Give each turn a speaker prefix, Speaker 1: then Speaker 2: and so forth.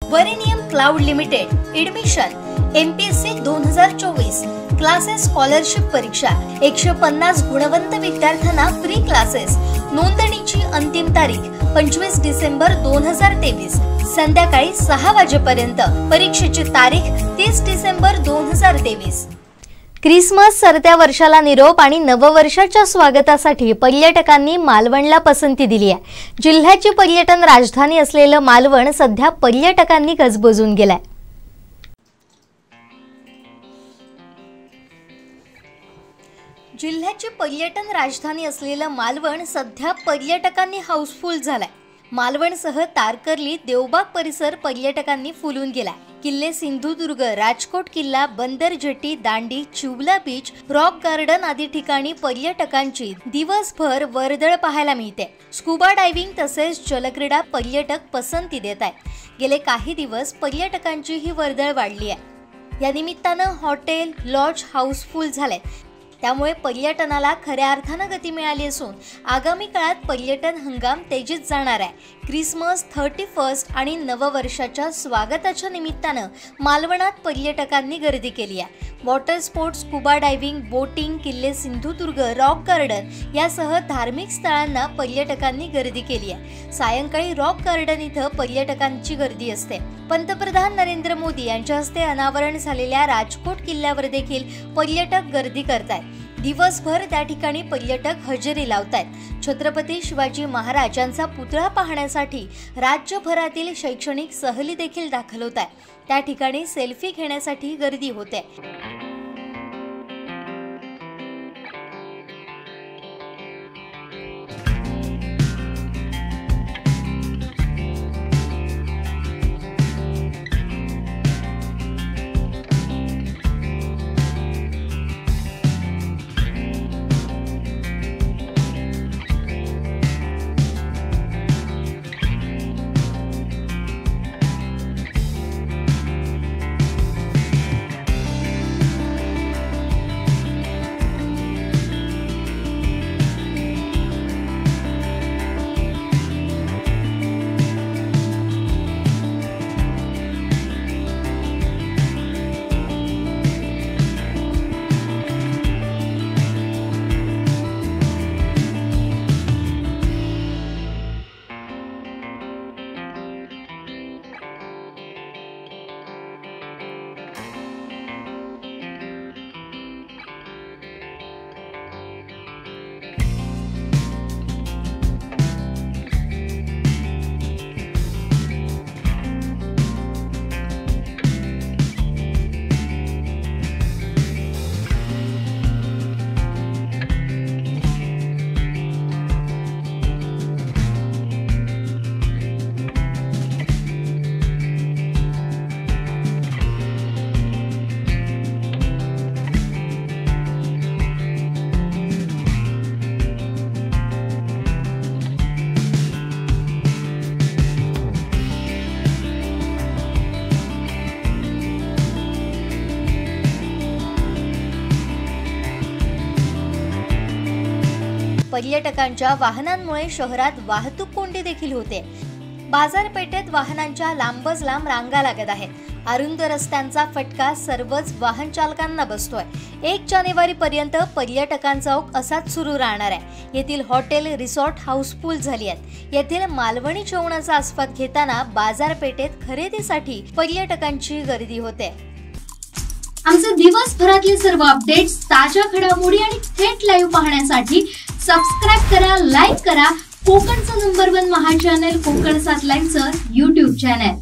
Speaker 1: वरेनियम cloud limited admission MPSC 2024 classes scholarship परीक्षा 150 गुणवंत विद्यार्थ्यांना free classes. नोंदणीची अंतिम तारीख 25 डिसेंबर 2023 संध्याकाळी 6 वाजेपर्यंत। परीक्षेची तारीख 30 डिसेंबर 2023। क्रिसमस सरत्या वर्षाला निरोप आणि नववर्षाच्या स्वागतासाठी पर्यटकांनी मालवणला पसंती दिली आहे। जिल्ह्याची पर्यटन राजधानी असलेलं मालवण सध्या पर्यटकांनी गजबजून गेलंय। जिल्ह्याची पर्यटन राजधानी असलेलं मालवण सध्या पर्यटकांनी हाऊसफुल झालंय। मालवणसह तारकर्ली, देवबाग परिसर पर्यटकांनी फुलून गेलाय। किल्ले सिंधुदुर्ग, राजकोट किल्ला, बंदर जेटी, दांडी, चिवला बीच, रॉक गार्डन आदी ठिकाणी पर्यटकांची दिवसभर वर्दळ पाहायला मिळते। स्कुबा डायव्हिंग तसेच जलक्रीडा पर्यटक पसंती देत आहेत। गेले काही दिवस पर्यटकांची ही वर्दळ वाढली आहे। या निमित्तानं हॉटेल, लॉज हाऊसफुल झाले। त्यामुळे पर्यटनाला खऱ्या अर्थानं गती मिळाली असून आगामी काळात पर्यटन हंगाम तेजीत जाणार आहे। क्रिसमस, 31 आणि नववर्षाच्या स्वागताच्या निमित्तानं मालवणात पर्यटकांनी गर्दी केली आहे। Water sports, scuba diving, boating, किल्ले सिंधुदुर्ग, रॉक गार्डन यासह धार्मिक स्थळांना पर्यटकांनी गर्दी केली आहे। सायंकाळी रॉक गार्डन इथं पर्यटकांची गर्दी असते। पंतप्रधान नरेंद्र मोदी यांच्या हस्ते अनावरण झालेल्या राजकोट किल्ल्यावर देखील पर्यटक गर्दी करतात। दिवसभर त्या ठिकाणी पर्यटक हजेरी लावतात। छत्रपती शिवाजी महाराज यांचा पुतळा पाहण्यासाठी राज्यभरातील शैक्षणिक सहली देखील दाखल होत आहेत। त्या ठिकाणी सेल्फी घेण्यासाठी गर्दी होते। पर्यटकांच्या वाहनांमुळे शहरात वाहतूक कोंडी देखील होते। बाजारपेठेत वाहनांच्या लांबच लांब रांगा लागत आहेत। अरुंद रस्त्यांचा फटका सर्वच वाहन चालकांना बसतोय। 1 जानेवारी पर्यंत पर्यटकांचा ओघ असाच सुरू राहणार आहे। येथील हॉटेल, रिसॉर्ट हाऊसफुल झाली आहेत। येथील मालवणी जेवणाचा आस्वाद घेताना बाजारपेठेत खरेदीसाठी पर्यटकांची गर्दी होते।
Speaker 2: आमचे दिवसभरातले सर्व अपडेट्स, ताज्या घडामोडी आणि थेट लाईव्ह पाहण्यासाठी सबस्क्राइब करा, लाईक करा कोकणचं नंबर 1 महा चॅनल कोकण 7 लाईव्हचं YouTube चॅनल।